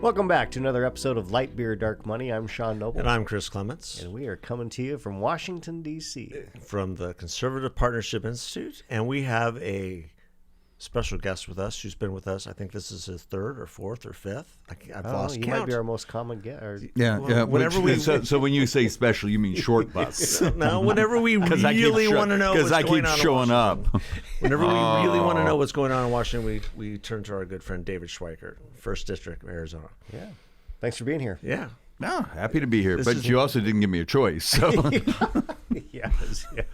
Welcome back to another episode of Light Beer, Dark Money. I'm Sean Noble. And I'm Chris Clements. And we are coming to you from Washington, D.C. From the Conservative Partnership Institute. And we have a special guest with us who's been with us. I think this is his third or fourth or fifth. I've lost count. You might be our most common guest. Yeah. Whenever so when you say special, you mean short bus. No, whenever we really want to know what's going on. Because I keep showing up. Whenever we really want to know what's going on in Washington, we turn to our good friend David Schweikert, 1st District of Arizona. Yeah. Thanks for being here. Yeah. No, happy to be here. But you also didn't give me a choice. So. Yeah,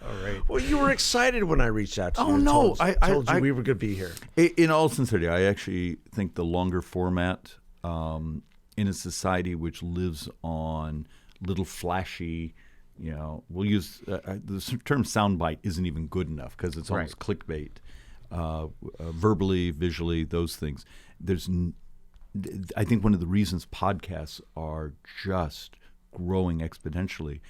all right. Well, you were excited when I reached out to you. Oh, no. I told you we were going to be here. In all sincerity, I actually think the longer format in a society which lives on little flashy, we'll use the term soundbite isn't even good enough because it's almost clickbait. Verbally, visually, those things. I think one of the reasons podcasts are just growing exponentially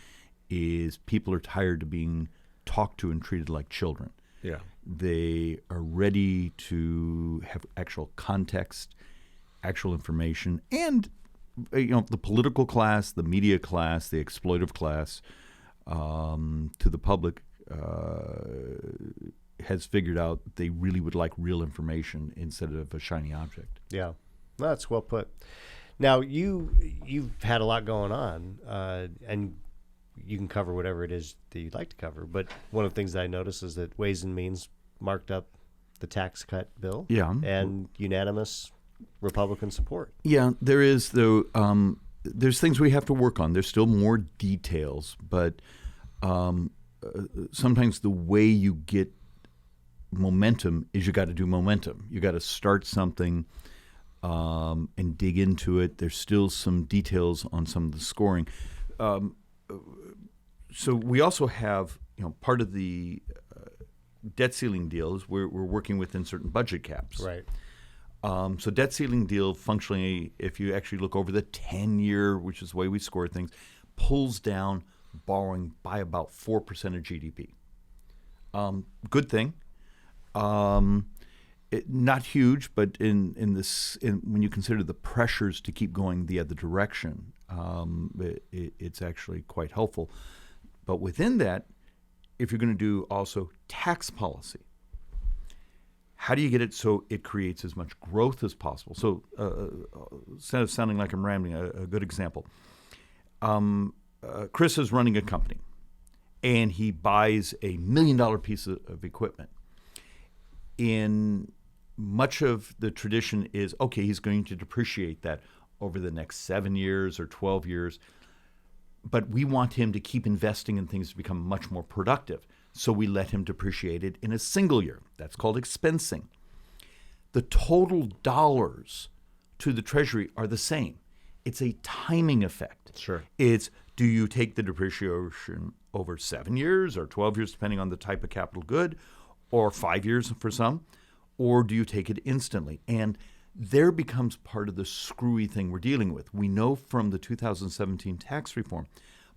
is people are tired of being talked to and treated like children. Yeah. They are ready to have actual context, actual information, and the political class, the media class, the exploitive class, to the public has figured out they really would like real information instead of a shiny object. Yeah. That's well put. Now, you've had a lot going on, and you can cover whatever it is that you'd like to cover. But one of the things that I noticed is that Ways and Means marked up the tax cut bill, and unanimous Republican support. Yeah, there is, though. There's things we have to work on. There's still more details, but sometimes the way you get momentum is you got to do momentum. You got to start something. And dig into it. There's still some details on some of the scoring. So we also have, part of the debt ceiling deals we're working within certain budget caps. Right. So debt ceiling deal functionally, if you actually look over the 10-year, which is the way we score things, pulls down borrowing by about 4% of GDP. Good thing. Not huge, but when you consider the pressures to keep going the other direction, it's actually quite helpful. But within that, if you're going to do also tax policy, how do you get it so it creates as much growth as possible? So instead of sounding like I'm rambling, a good example. Chris is running a company, and he buys a $1 million piece of equipment. In much of the tradition is, okay, he's going to depreciate that over the next 7 years or 12 years. But we want him to keep investing in things to become much more productive. So we let him depreciate it in a single year. That's called expensing. The total dollars to the Treasury are the same. It's a timing effect. Sure. It's, do you take the depreciation over 7 years or 12 years, depending on the type of capital good, or 5 years for some? Or do you take it instantly? And there becomes part of the screwy thing we're dealing with. We know from the 2017 tax reform,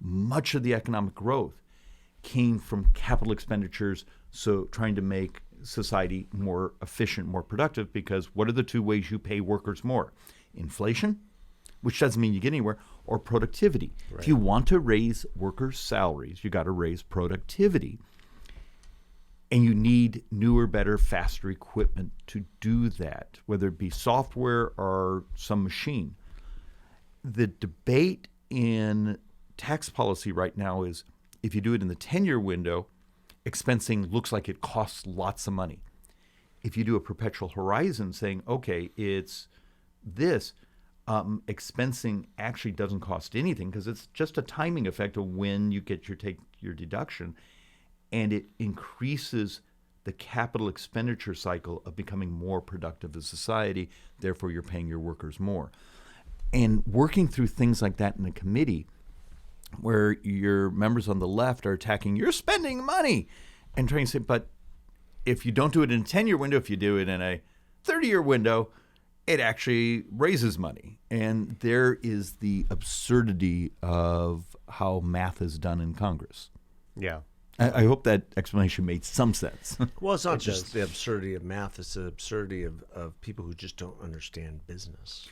much of the economic growth came from capital expenditures, so trying to make society more efficient, more productive, because what are the two ways you pay workers more? Inflation, which doesn't mean you get anywhere, or productivity. Right. If you want to raise workers' salaries, you got to raise productivity. And you need newer, better, faster equipment to do that, whether it be software or some machine. The debate in tax policy right now is, if you do it in the 10-year window, expensing looks like it costs lots of money. If you do a perpetual horizon saying, okay, it's this, expensing actually doesn't cost anything because it's just a timing effect of when you get your deduction. And it increases the capital expenditure cycle of becoming more productive as a society. Therefore, you're paying your workers more. And working through things like that in a committee where your members on the left are attacking, you're spending money, and trying to say, but if you don't do it in a 10-year window, if you do it in a 30-year window, it actually raises money. And there is the absurdity of how math is done in Congress. Yeah. I hope that explanation made some sense. Well, it's not just the absurdity of math. It's the absurdity of people who just don't understand business.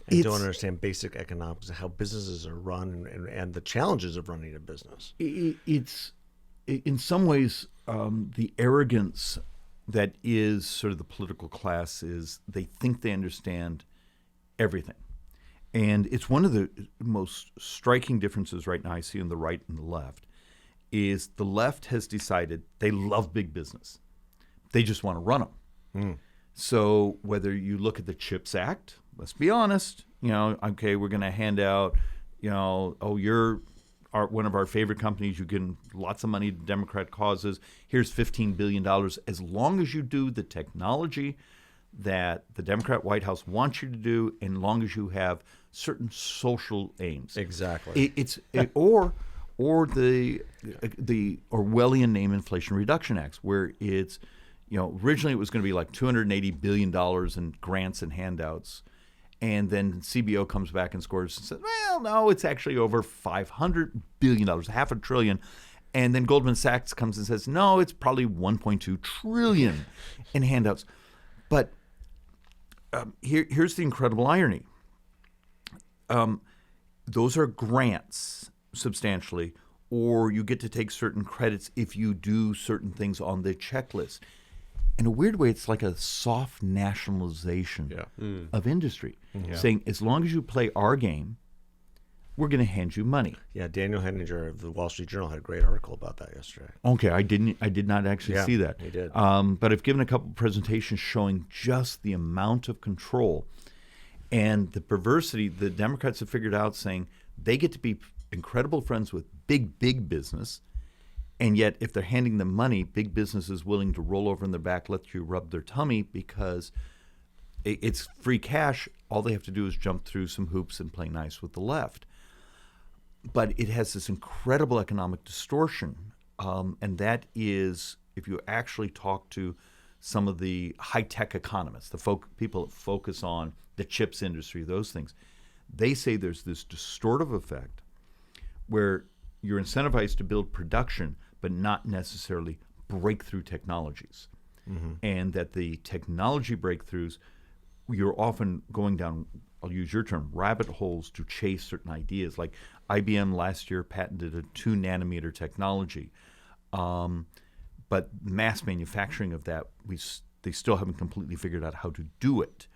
and don't understand basic economics and how businesses are run and the challenges of running a business. It's in some ways the arrogance that is sort of the political class is they think they understand everything. And it's one of the most striking differences right now I see on the right and the left is the left has decided they love big business. They just want to run them. So whether you look at the CHIPS Act, let's be honest, okay, we're going to hand out, you're one of our favorite companies, you give lots of money to Democrat causes. Here's $15 billion. As long as you do the technology that the Democrat White House wants you to do, and as long as you have certain social aims. Exactly. Or the Orwellian name Inflation Reduction Acts, where it's, originally it was going to be like $280 billion in grants and handouts. And then CBO comes back and scores and says, well, no, it's actually over $500 billion, $500 billion. And then Goldman Sachs comes and says, no, it's probably $1.2 trillion in handouts. But here's the incredible irony. Those are grants substantially, or you get to take certain credits if you do certain things on the checklist. In a weird way, it's like a soft nationalization of industry, saying as long as you play our game, we're going to hand you money. Yeah, Daniel Henninger of the Wall Street Journal had a great article about that yesterday. Okay, I did not actually see that. He did. But I've given a couple of presentations showing just the amount of control and the perversity the Democrats have figured out, saying they get to be incredible friends with big business. And yet, if they're handing them money, big business is willing to roll over in their back, let you rub their tummy because it's free cash. All they have to do is jump through some hoops and play nice with the left. But it has this incredible economic distortion. And that is, if you actually talk to some of the high-tech economists, the people that focus on the chips industry, those things, they say there's this distortive effect where you're incentivized to build production, but not necessarily breakthrough technologies. And that the technology breakthroughs, you're often going down, I'll use your term, rabbit holes to chase certain ideas. Like IBM last year patented a 2-nanometer technology. But mass manufacturing of that, they still haven't completely figured out how to do it.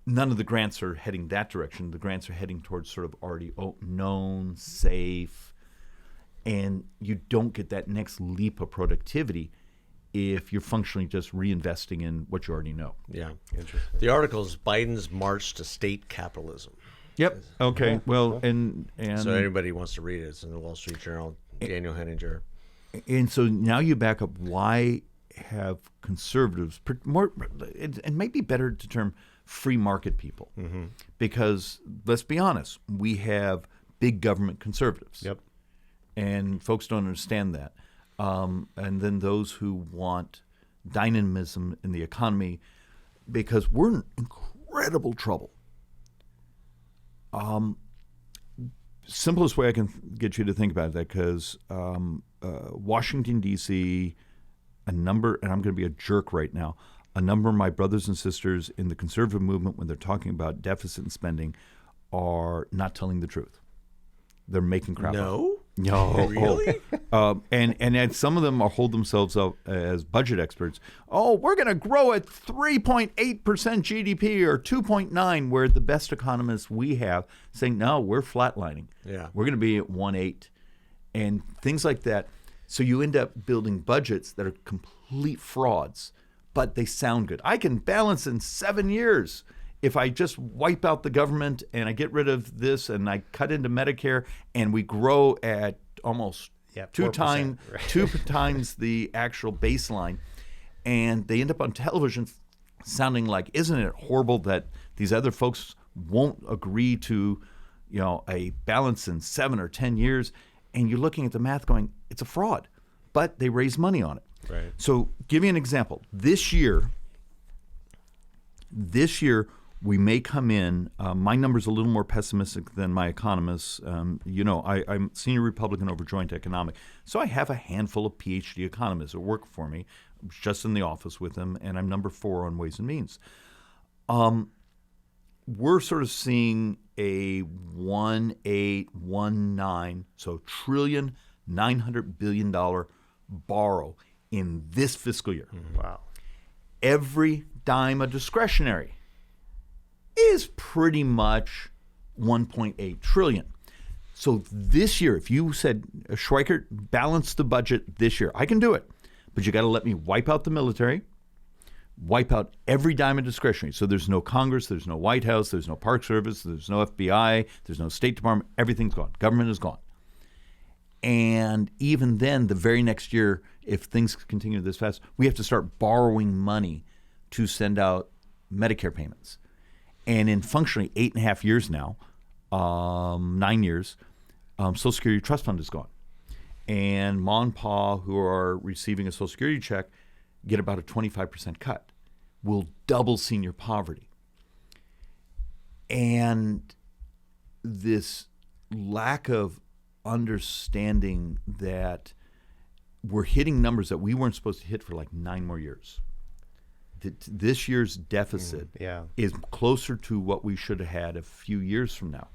None of the grants are heading that direction. The grants are heading towards sort of already known, safe, and you don't get that next leap of productivity if you're functionally just reinvesting in what you already know. Yeah, interesting. The article is Biden's March to State Capitalism. Yep. Okay. Well, and so anybody wants to read it, it's in the Wall Street Journal. Daniel Henninger. And so now you back up. Why have conservatives more? It might be better to term free market people, because let's be honest, we have big government conservatives. Yep. And folks don't understand that. And then those who want dynamism in the economy, because we're in incredible trouble. Simplest way I can get you to think about that, because Washington, D.C., a number, and I'm going to be a jerk right now, a number of my brothers and sisters in the conservative movement, when they're talking about deficit and spending, are not telling the truth. They're making crap up. No, really? And some of them hold themselves up as budget experts. Oh, we're going to grow at 3.8% GDP or 2.9%, where the best economists we have saying, no, we're flatlining. Yeah. We're going to be at 1.8%. And things like that. So you end up building budgets that are complete frauds, but they sound good. I can balance in 7 years. If I just wipe out the government and I get rid of this and I cut into Medicare and we grow at almost 2 times the actual baseline, and they end up on television sounding like, isn't it horrible that these other folks won't agree to, a balance in 7 or 10 years? And you're looking at the math going, it's a fraud, but they raise money on it. Right. So give you an example. This year, we may come in, my number's a little more pessimistic than my economists. I'm senior Republican over Joint Economic. So I have a handful of PhD economists that work for me. I was just in the office with them, and I'm number 4 on Ways and Means. we're sort of seeing a 1.819, so $1.9 trillion borrow in this fiscal year. Wow. Every dime of discretionary is pretty much 1.8 trillion. So this year, if you said, Schweikert, balance the budget this year, I can do it, but you got to let me wipe out the military, wipe out every dime of discretionary. So there's no Congress, there's no White House, there's no Park Service, there's no FBI, there's no State Department. Everything's gone. Government is gone. And even then, the very next year, if things continue this fast, we have to start borrowing money to send out Medicare payments. And in functionally 8.5 years now, 9 years, Social Security Trust Fund is gone. And Ma and Pa, who are receiving a Social Security check, get about a 25% cut. We'll double senior poverty. And this lack of understanding that we're hitting numbers that we weren't supposed to hit for like 9 more years. This year's deficit is closer to what we should have had a few years from now.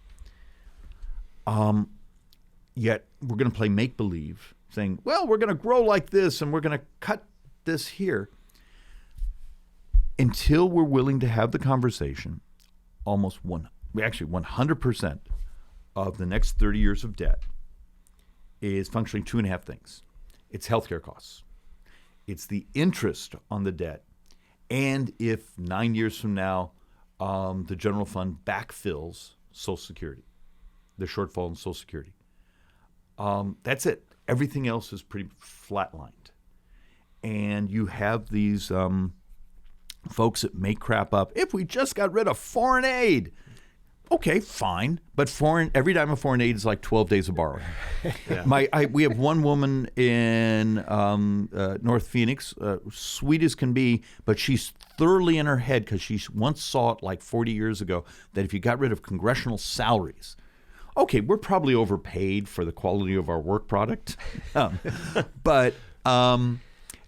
Yet we're going to play make-believe, saying, well, we're going to grow like this and we're going to cut this here. Until we're willing to have the conversation, almost 100% of the next 30 years of debt is functionally 2.5 things. It's healthcare costs. It's the interest on the debt. And if 9 years from now, the general fund backfills Social Security, the shortfall in Social Security, that's it. Everything else is pretty flatlined. And you have these folks that make crap up. If we just got rid of foreign aid, okay, fine. But every dime of foreign aid is like 12 days of borrowing. Yeah. We have one woman in North Phoenix, sweet as can be, but she's thoroughly in her head because she once saw it like 40 years ago that if you got rid of congressional salaries, okay, we're probably overpaid for the quality of our work product. But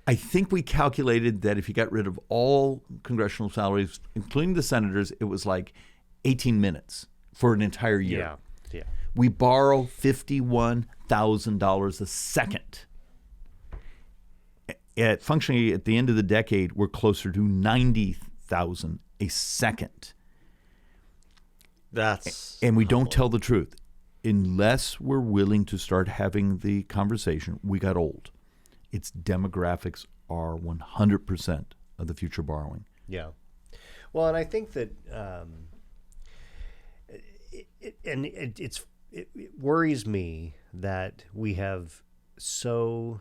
I think we calculated that if you got rid of all congressional salaries, including the senators, it was like 18 minutes for an entire year. Yeah. We borrow $51,000 a second. Functionally, at the end of the decade, we're closer to $90,000 a second. And we don't tell the truth. Unless we're willing to start having the conversation, we got old. Its demographics are 100% of the future borrowing. Yeah. Well, and I think that it worries me that we have so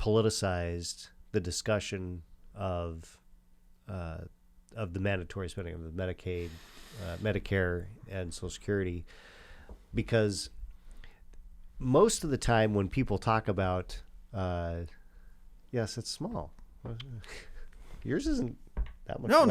politicized the discussion of the mandatory spending of the Medicaid, Medicare, and Social Security, because most of the time when people talk about yes, it's small. Yours isn't that much. No,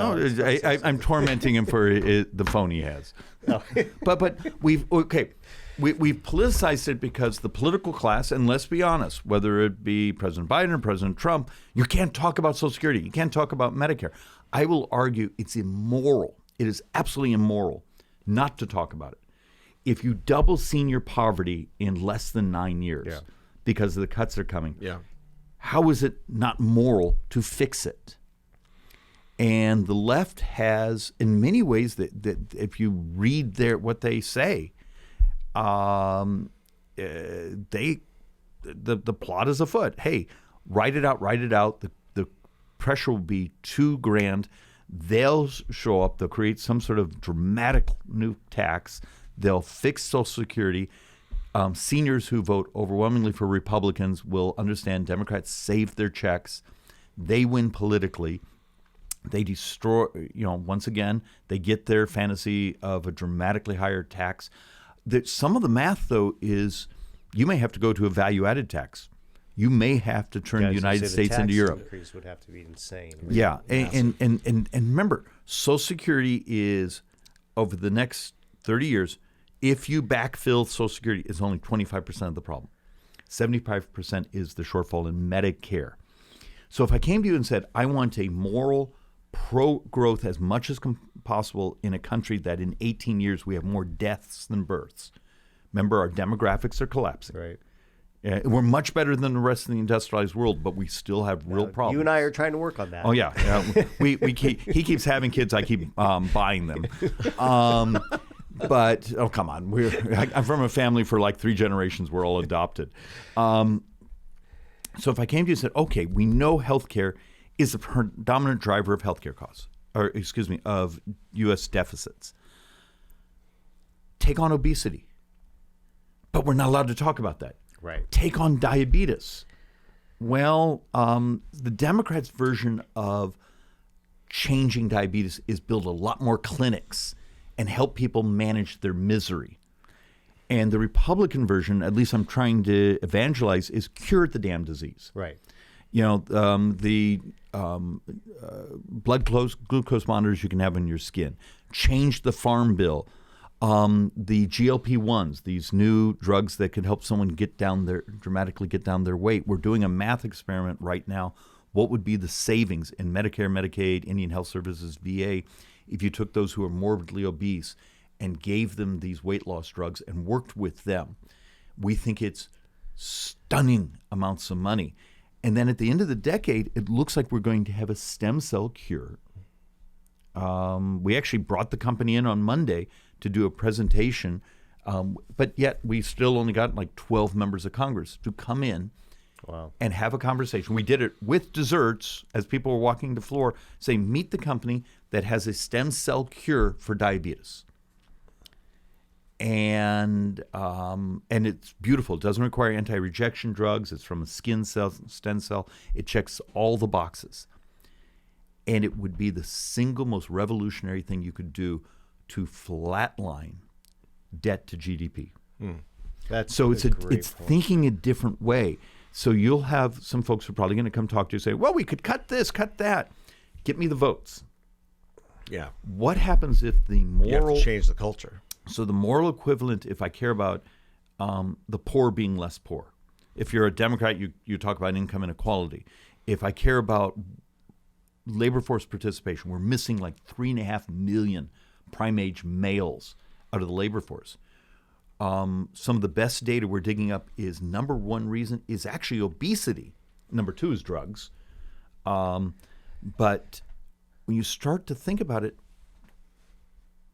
I'm tormenting him for the phone he has. Oh. but we've politicized it because the political class, and let's be honest, whether it be President Biden or President Trump, you can't talk about Social Security. You can't talk about Medicare. I will argue it's immoral. It is absolutely immoral not to talk about it. If you double senior poverty in less than 9 years because of the cuts that are coming, how is it not moral to fix it? And the left has, in many ways, that if you read what they say, the plot is afoot. Hey, write it out. The pressure will be too grand. They'll show up. They'll create some sort of dramatic new tax. They'll fix Social Security. Seniors who vote overwhelmingly for Republicans will understand Democrats saved their checks. They win politically. They destroy, once again, they get their fantasy of a dramatically higher tax. Some of the math, though, is you may have to go to a value-added tax. You may have to turn the United States into Europe. The increase would have to be insane. Yeah, and remember, Social Security is, over the next 30 years, if you backfill Social Security, it's only 25% of the problem. 75% is the shortfall in Medicare. So if I came to you and said, I want a moral pro-growth as much as possible in a country that in 18 years we have more deaths than births. Remember, our demographics are collapsing. Right. We're much better than the rest of the industrialized world, but we still have real problems. You and I are trying to work on that. Oh yeah, he keeps having kids. I keep buying them. But come on, I'm from a family for like 3 generations. We're all adopted. So if I came to you and said, okay, we know healthcare is the predominant driver of healthcare costs, of U.S. deficits. Take on obesity, but we're not allowed to talk about that. Right. Take on diabetes. Well, the Democrats' version of changing diabetes is build a lot more clinics and help people manage their misery. And the Republican version, at least I'm trying to evangelize, is cure the damn disease. Right. The blood glucose monitors you can have on your skin. Change the farm bill. The GLP-1s, these new drugs that could help someone dramatically get down their weight. We're doing a math experiment right now. What would be the savings in Medicare, Medicaid, Indian Health Services, VA, if you took those who are morbidly obese and gave them these weight loss drugs and worked with them? We think it's stunning amounts of money. And then at the end of the decade, it looks like we're going to have a stem cell cure. We actually brought the company in on Monday to do a presentation, but yet we still only got like 12 members of Congress to come in and have a conversation. We did it with desserts as people were walking the floor, saying, meet the company that has a stem cell cure for diabetes. And it's beautiful. It doesn't require anti-rejection drugs. It's from a stem cell. It checks all the boxes. And it would be the single most revolutionary thing you could do to flatline debt to GDP. So it's thinking a different way. So you'll have some folks who are probably going to come talk to you and say, well, we could cut this, cut that. Get me the votes. Yeah. What happens if the moral... You have to change the culture. So the moral equivalent, if I care about the poor being less poor. If you're a Democrat, you talk about income inequality. If I care about labor force participation, we're missing like 3.5 million prime age males out of the labor force. Some of the best data we're digging up is number one reason is actually obesity. Number 2 is drugs. But when you start to think about it,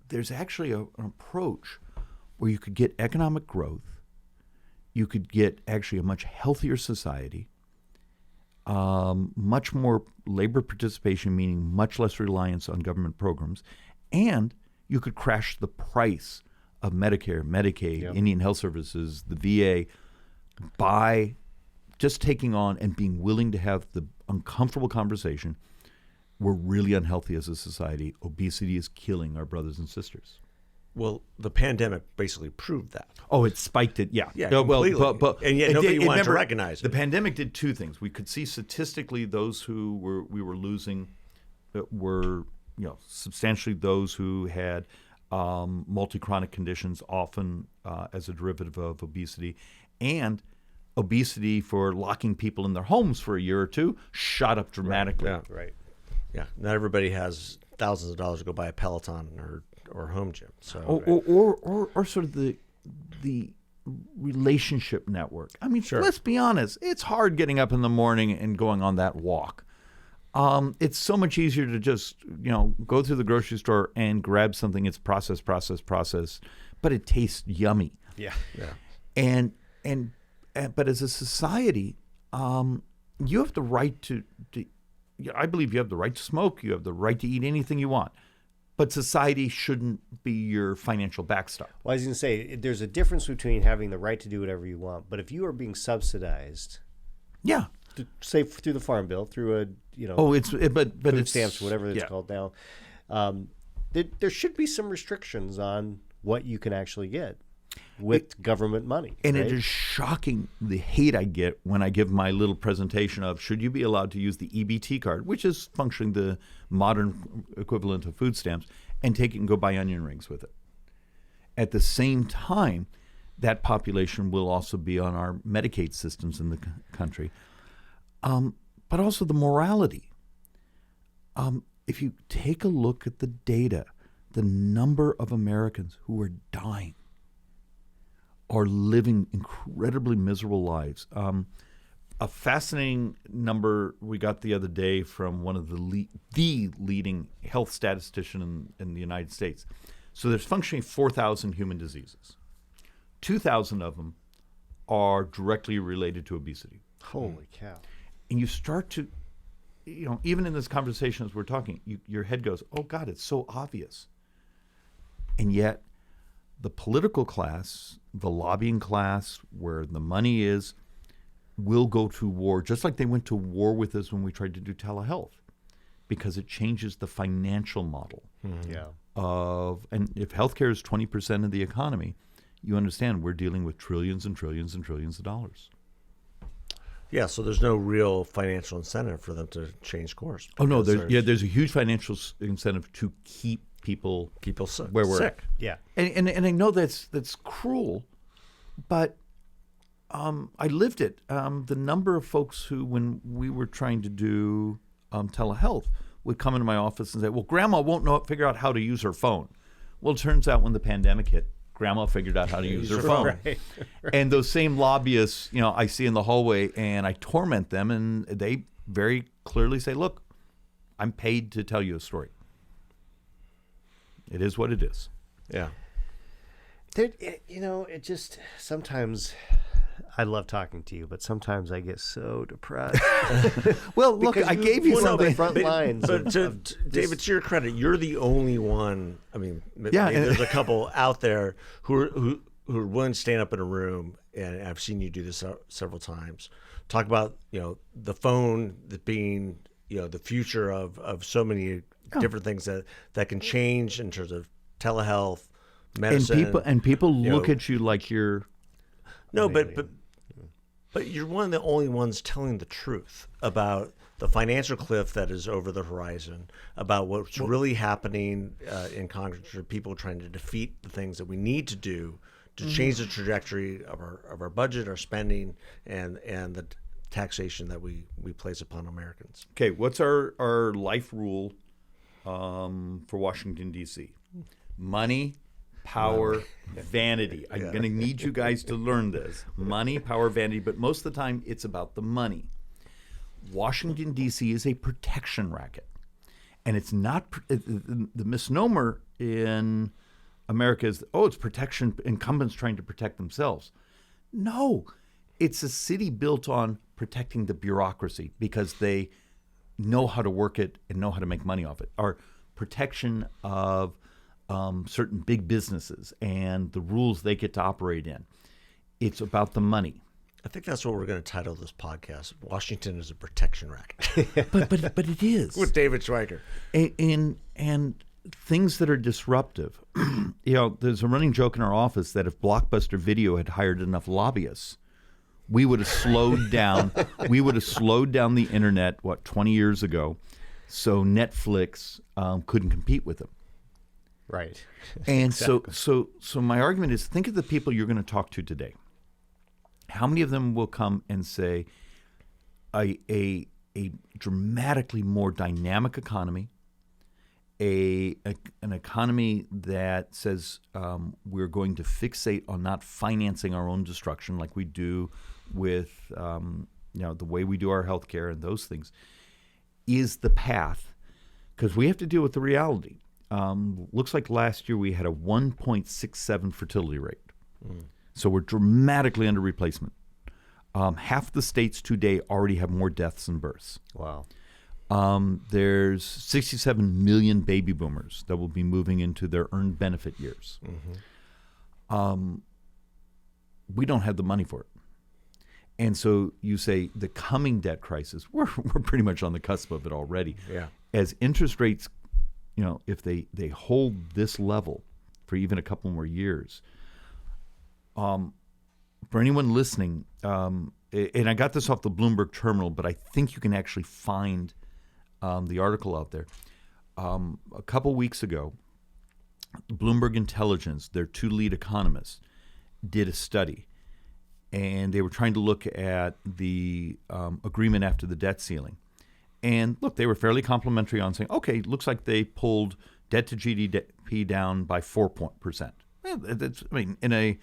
there's actually an approach where you could get economic growth. You could get actually a much healthier society, much more labor participation, meaning much less reliance on government programs, and you could crash the price of Medicare, Medicaid, Indian Health Services, the VA, by just taking on and being willing to have the uncomfortable conversation. We're really unhealthy as a society. Obesity is killing our brothers and sisters. Well, the pandemic basically proved that. Oh, it spiked it. Yeah. Completely. But and yet nobody wanted to recognize it. The pandemic did 2 things. We could see statistically those who we were losing were substantially those who had multi-chronic conditions, often as a derivative of obesity, and obesity for locking people in their homes for a year or 2 shot up dramatically. Right. Yeah. Not everybody has thousands of dollars to go buy a Peloton or home gym. So or sort of the relationship network. I mean, let's be honest. It's hard getting up in the morning and going on that walk. It's so much easier to just, go through the grocery store and grab something. It's processed, but it tastes yummy. Yeah. But as a society, you have the right to I believe you have the right to smoke. You have the right to eat anything you want. But society shouldn't be your financial backstop. Well, I was going to say, there's a difference between having the right to do whatever you want, but if you are being subsidized, say through the farm bill, through food stamps, whatever it's called now, there should be some restrictions on what you can actually get with government money. And right? It is shocking the hate I get when I give my little presentation of should you be allowed to use the EBT card, which is functionally the modern equivalent of food stamps, and take it and go buy onion rings with it. At the same time, that population will also be on our Medicaid systems in the country. But also the morality. If you take a look at the data, the number of Americans who are dying are living incredibly miserable lives. A fascinating number we got the other day from one of the leading health statistician in the United States. So there's functionally 4,000 human diseases. 2,000 of them are directly related to obesity. Holy cow. And you start to, even in this conversation as we're talking, your head goes, oh God, it's so obvious. And yet the political class, the lobbying class, where the money is, will go to war, just like they went to war with us when we tried to do telehealth, because it changes the financial model and if healthcare is 20% of the economy, you understand we're dealing with trillions and trillions and trillions of dollars. Yeah, so there's no real financial incentive for them to change course. Oh no, there's a huge financial incentive to keep people where we're sick. Yeah, and I know that's cruel, but I lived it. The number of folks who, when we were trying to do telehealth, would come into my office and say, well, Grandma won't figure out how to use her phone. Well, it turns out when the pandemic hit, Grandma figured out how to use her phone. Right. And those same lobbyists, I see in the hallway, and I torment them, and they very clearly say, look, I'm paid to tell you a story. It is what it is. Yeah. It just, sometimes I love talking to you, but sometimes I get so depressed. Well, look, I gave you some of the front lines. But David, to your credit, you're the only one. I mean, there's a couple out there who are willing to stand up in a room, and I've seen you do this several times. Talk about the phone being the future of so many different things that can change in terms of telehealth, medicine, and people look at you like you're but you're one of the only ones telling the truth about the financial cliff that is over the horizon, about what's really happening in Congress, for people trying to defeat the things that we need to do to change the trajectory of our budget, our spending, and the taxation that we place upon Americans. Okay, what's our life rule for Washington, D.C.? Money, power, vanity. I'm going to need you guys to learn this. Money, power, vanity, but most of the time it's about the money. Washington, D.C. is a protection racket. And it's not, the misnomer in America is, it's protection, incumbents trying to protect themselves. No, it's a city built on protecting the bureaucracy because they know how to work it and know how to make money off it. Our protection of certain big businesses and the rules they get to operate in. It's about the money. I think that's what we're going to title this podcast. Washington is a protection racket. but it is. With David Schweikert. And things that are disruptive. There's a running joke in our office that if Blockbuster Video had hired enough lobbyists, we would have slowed down the internet 20 years ago, so Netflix couldn't compete with them. Right. And exactly. so my argument is, think of the people you're going to talk to today. How many of them will come and say a dramatically more dynamic economy, an economy that says we're going to fixate on not financing our own destruction like we do with the way we do our healthcare and those things, is the path, because we have to deal with the reality. Looks like last year we had a 1.67 fertility rate. So we're dramatically under replacement. Half the states today already have more deaths than births. Wow. There's 67 million baby boomers that will be moving into their earned benefit years. We don't have the money for it. And so you say the coming debt crisis, we're pretty much on the cusp of it already. Yeah. As interest rates, if they hold this level for even a couple more years, for anyone listening, and I got this off the Bloomberg terminal, but I think you can actually find the article out there. A couple weeks ago, Bloomberg Intelligence, their two lead economists, did a study, and they were trying to look at the agreement after the debt ceiling. And look, they were fairly complimentary on saying, okay, looks like they pulled debt to GDP down by 4%. In a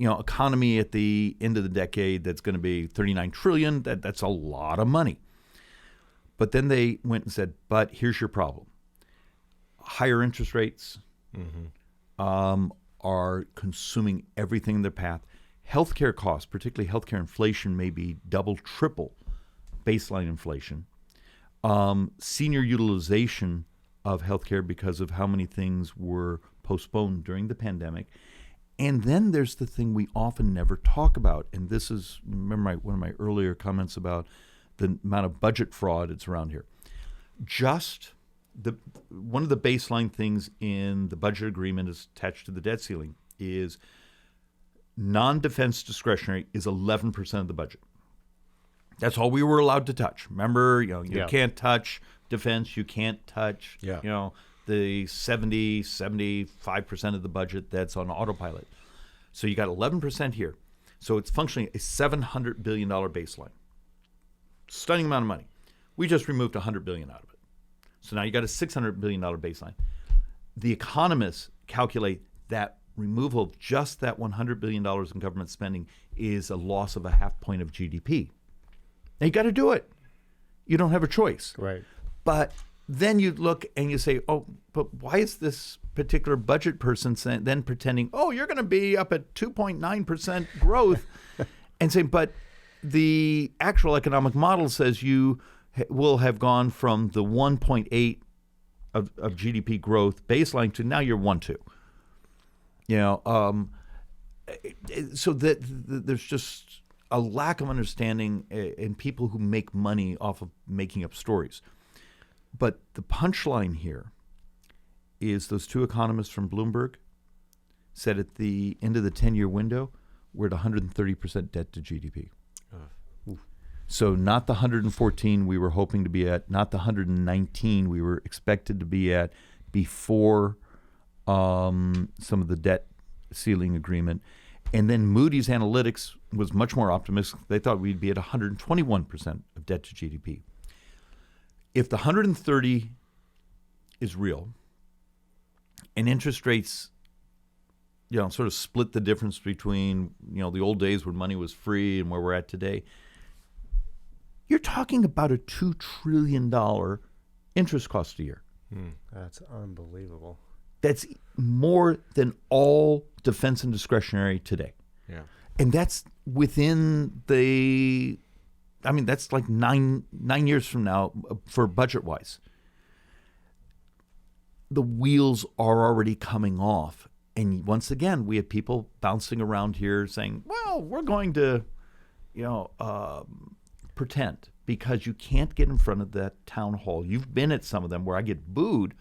economy at the end of the decade that's going to be 39 trillion, that's a lot of money. But then they went and said, but here's your problem. Higher interest rates are consuming everything in their path. Healthcare costs, particularly healthcare inflation, may be double, triple baseline inflation. Senior utilization of healthcare because of how many things were postponed during the pandemic. And then there's the thing we often never talk about, and this is, remember one of my earlier comments about the amount of budget fraud that's around here. Just one of the baseline things in the budget agreement is attached to the debt ceiling is non-defense discretionary is 11% of the budget. That's all we were allowed to touch. Remember, you can't touch defense, you can't touch, the 75% of the budget that's on autopilot. So you got 11% here. So it's functionally a $700 billion baseline. Stunning amount of money. We just removed $100 billion out of it. So now you got a $600 billion baseline. The economists calculate that removal of just that $100 billion in government spending is a loss of a half point of GDP. Now you got to do it. You don't have a choice. Right. But then you look and you say, oh, but why is this particular budget person then pretending, oh, you're going to be up at 2.9% growth and saying, but the actual economic model says you will have gone from the 1.8 of GDP growth baseline to now you're 1.2. So that there's just a lack of understanding in people who make money off of making up stories. But the punchline here is those two economists from Bloomberg said at the end of the 10-year window, we're at 130% debt to GDP. So not the 114 we were hoping to be at, not the 119 we were expected to be at before some of the debt ceiling agreement. And then Moody's Analytics was much more optimistic. They thought we'd be at 121% of debt to GDP. If the 130 is real and interest rates, sort of split the difference between, the old days when money was free and where we're at today, you're talking about a $2 trillion interest cost a year. That's unbelievable. That's more than all defense and discretionary today. Yeah. And that's within that's like nine years from now for budget-wise. The wheels are already coming off. And once again, we have people bouncing around here saying, well, we're going to, pretend, because you can't get in front of that town hall. You've been at some of them where I get booed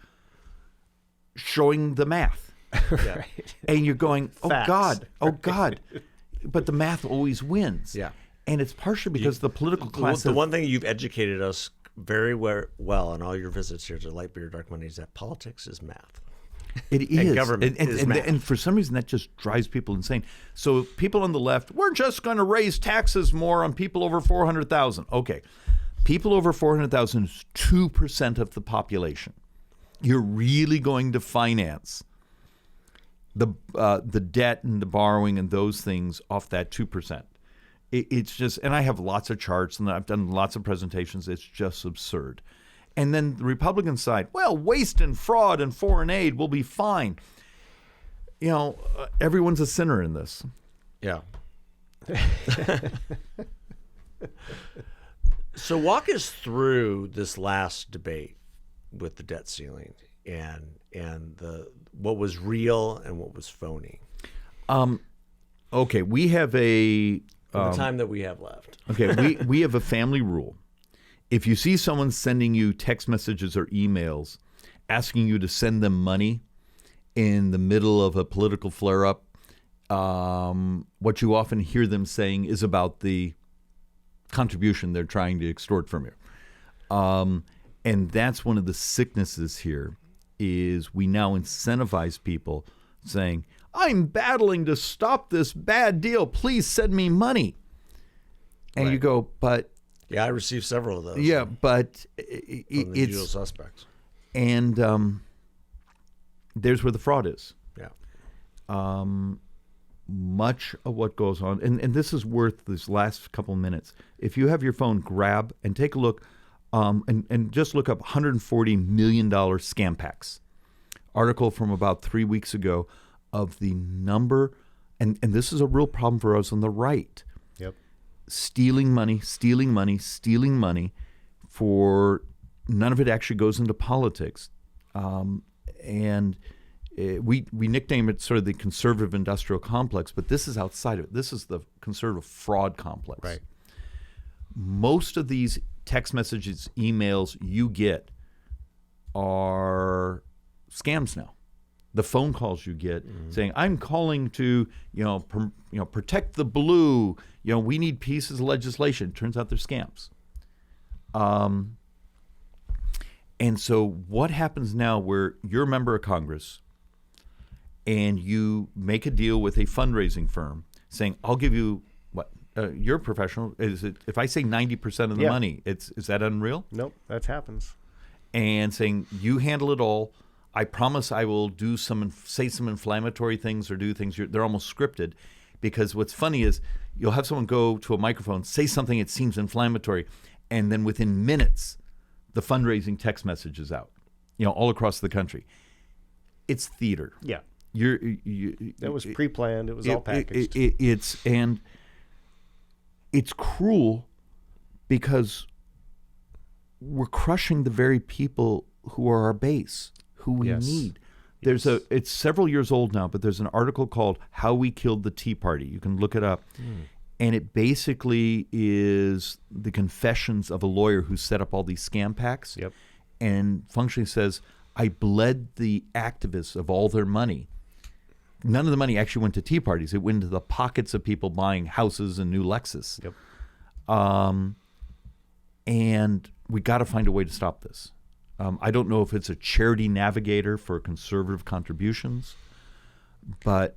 showing the math. Right. And you're going, oh, Facts. God, oh, God. But the math always wins. Yeah. And it's partially because the political class... The one thing you've educated us very well on all your visits here to Light Beer, Dark Money is that politics is math. It is. And government is math. And for some reason, that just drives people insane. So people on the left, we're just going to raise taxes more on people over 400,000. Okay. People over 400,000 is 2% of the population. You're really going to finance the debt and the borrowing and those things off that 2%. It's just, and I have lots of charts and I've done lots of presentations. It's just absurd. And then the Republican side, well, waste and fraud and foreign aid will be fine. Everyone's a sinner in this. Yeah. So walk us through this last debate with the debt ceiling and what was real and what was phony. Okay, we have the time that we have left. Okay, we have a family rule. If you see someone sending you text messages or emails asking you to send them money in the middle of a political flare-up, what you often hear them saying is about the contribution they're trying to extort from you. And that's one of the sicknesses here is we now incentivize people saying, I'm battling to stop this bad deal. Please send me money. And Right. you go, but... Yeah, I received several of those. Yeah, but from the usual suspects. And there's where the fraud is. Yeah. Much of what goes on, and this is worth this last couple of minutes. If you have your phone, grab and take a look, and just look up $140 million scam packs. Article from about 3 weeks ago of the number, and this is a real problem for us on the right. Yep. Stealing money, for none of it actually goes into politics. And we nickname it sort of the conservative industrial complex, but this is outside of it. This is the conservative fraud complex. Right. Most of these text messages, emails you get are scams now. The phone calls you get saying, "I'm calling to protect the blue. We need pieces of legislation." Turns out they're scams. And so what happens now, where you're a member of Congress and you make a deal with a fundraising firm saying, "I'll give you what." You're a professional. Is it if I say 90% of the money? Is that unreal? Nope, that happens. And saying, "You handle it all. I promise I will say some inflammatory things or do things." They're almost scripted, because what's funny is you'll have someone go to a microphone, say something that seems inflammatory, and then within minutes, the fundraising text message is out, all across the country. It's theater. Yeah. That was pre-planned. It was all packaged. It's cruel, because we're crushing the very people who are our base, who we need. It's several years old now, but there's an article called "How We Killed the Tea Party." You can look it up. And it basically is the confessions of a lawyer who set up all these scam packs. Yep. And functionally says, "I bled the activists of all their money." None of the money actually went to tea parties. It went into the pockets of people buying houses and new Lexus. Yep. And we got to find a way to stop this. I don't know if it's a charity navigator for conservative contributions, but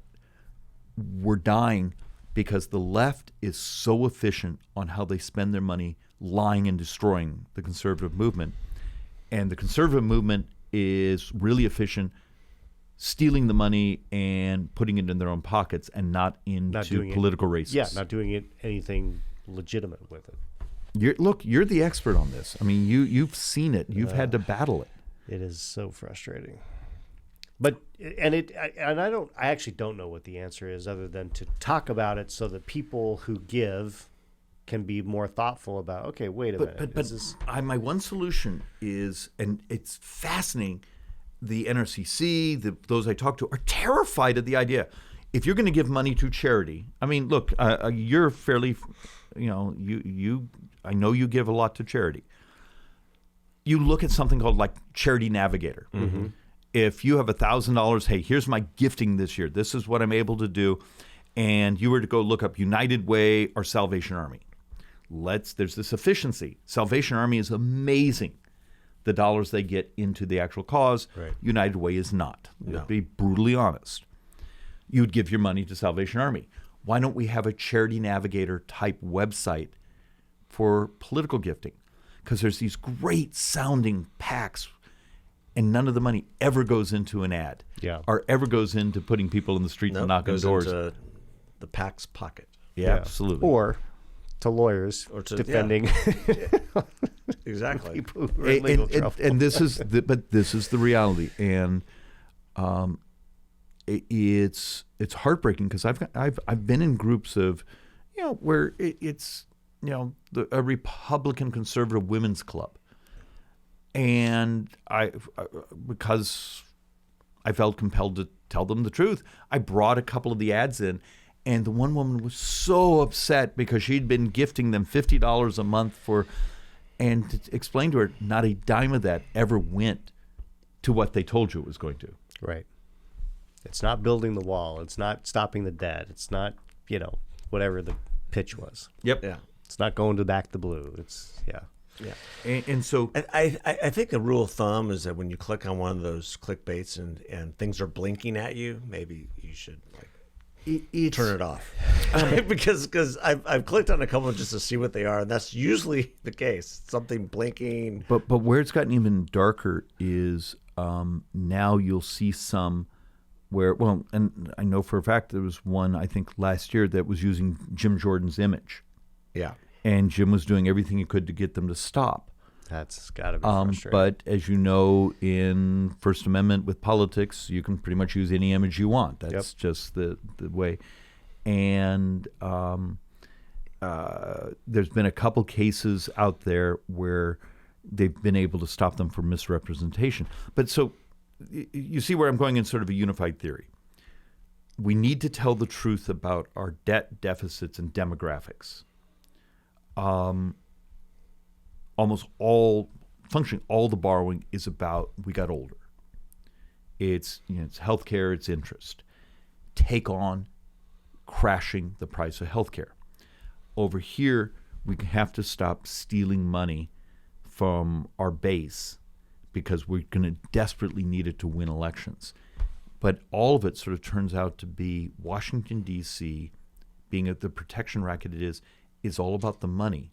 we're dying because the left is so efficient on how they spend their money lying and destroying the conservative movement. And the conservative movement is really efficient stealing the money and putting it in their own pockets and not into political races. Yeah, not doing anything legitimate with it. You're the expert on this. I mean, you've seen it. You've had to battle it. It is so frustrating. But I actually don't know what the answer is, other than to talk about it so that people who give can be more thoughtful about, okay, wait a minute. But my one solution is, and it's fascinating, the NRCC, those I talk to, are terrified of the idea. If you're going to give money to charity, I mean, look, you're fairly, I know you give a lot to charity. You look at something called like Charity Navigator. Mm-hmm. If you have $1,000, hey, here's my gifting this year. This is what I'm able to do. And you were to go look up United Way or Salvation Army. There's this efficiency. Salvation Army is amazing, the dollars they get into the actual cause. Right. United Way is not. No. To be brutally honest. You'd give your money to Salvation Army. Why don't we have a Charity Navigator type website for political gifting? Because there's these great sounding packs, and none of the money ever goes into an ad, or ever goes into putting people in the street and knocking doors. Into the PAC's pocket. Yeah, absolutely. Or to lawyers defending exactly people who are in legal trouble. And this is the reality, and it's heartbreaking, because I've been in groups of where it's a Republican conservative women's club, and because I felt compelled to tell them the truth, I brought a couple of the ads in, and the one woman was so upset because she'd been gifting them $50 a month and to explain to her, not a dime of that ever went to what they told you it was going to. Right. It's not building the wall. It's not stopping the debt. It's not, whatever the pitch was. Yep. Yeah. It's not going to back the blue. It's, yeah. And so I think the rule of thumb is that when you click on one of those clickbaits and things are blinking at you, maybe you should turn it off. Because I've clicked on a couple just to see what they are, and that's usually the case. Something blinking. But where it's gotten even darker is now you'll see some where, well, and I know for a fact there was one, I think last year, that was using Jim Jordan's image. Yeah. And Jim was doing everything he could to get them to stop. That's got to be frustrating. But as you know, in First Amendment with politics, you can pretty much use any image you want. That's just the way. And there's been a couple cases out there where they've been able to stop them for misrepresentation. But so you see where I'm going in sort of a unified theory. We need to tell the truth about our debt deficits and demographics. Almost all the borrowing is about we got older. It's it's healthcare, it's interest. Take on crashing the price of healthcare. Over here, we have to stop stealing money from our base because we're going to desperately need it to win elections. But all of it sort of turns out to be Washington, D.C., being the protection racket it is all about the money.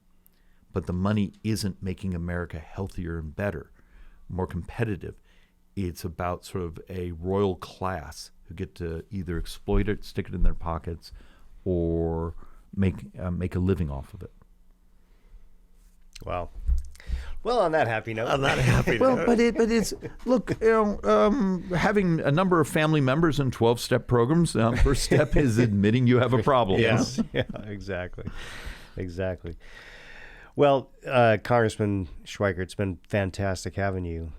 But the money isn't making America healthier and better, more competitive. It's about sort of a royal class who get to either exploit it, stick it in their pockets, or make a living off of it. Wow. Well, on that happy note. Well, but it's look, having a number of family members in 12-step programs. First step is admitting you have a problem. Yes. Yeah. Exactly. Well, Congressman Schweikert, it's been fantastic having you.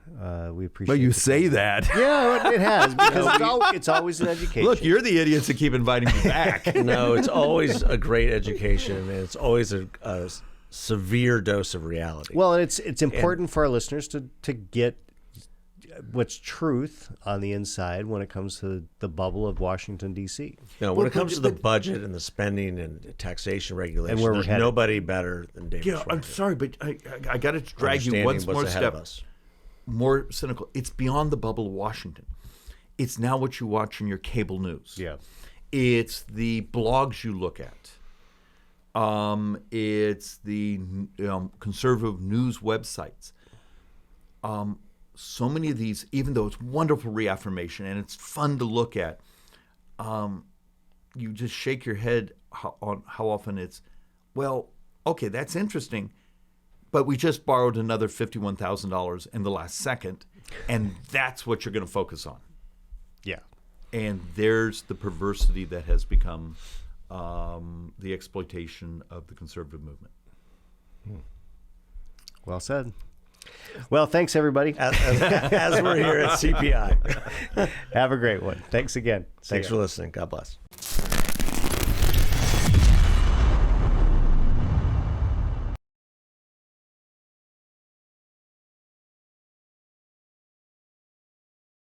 We appreciate. But you it. say that. Yeah, it has, because it's always an education. Look, you're the idiots that keep inviting me back. No, it's always a great education, and it's always a severe dose of reality. Well, and it's important for our listeners to get what's truth on the inside when it comes to the bubble of Washington, D.C. When it comes to the budget and the spending and taxation regulation, where there's nobody better than David Schweikert. I'm sorry, but I got to drag you one more step more cynical. It's beyond the bubble of Washington. It's now what you watch in your cable news. Yeah. It's the blogs you look at. It's the conservative news websites. So many of these, even though it's wonderful reaffirmation and it's fun to look at, you just shake your head on how often it's, well, okay, that's interesting, but we just borrowed another $51,000 in the last second, and that's what you're going to focus on. Yeah. And there's the perversity that has become the exploitation of the conservative movement. Well said. Well, thanks, everybody. As we're here at CPI. Have a great one. Thanks again. Thanks for listening. God bless.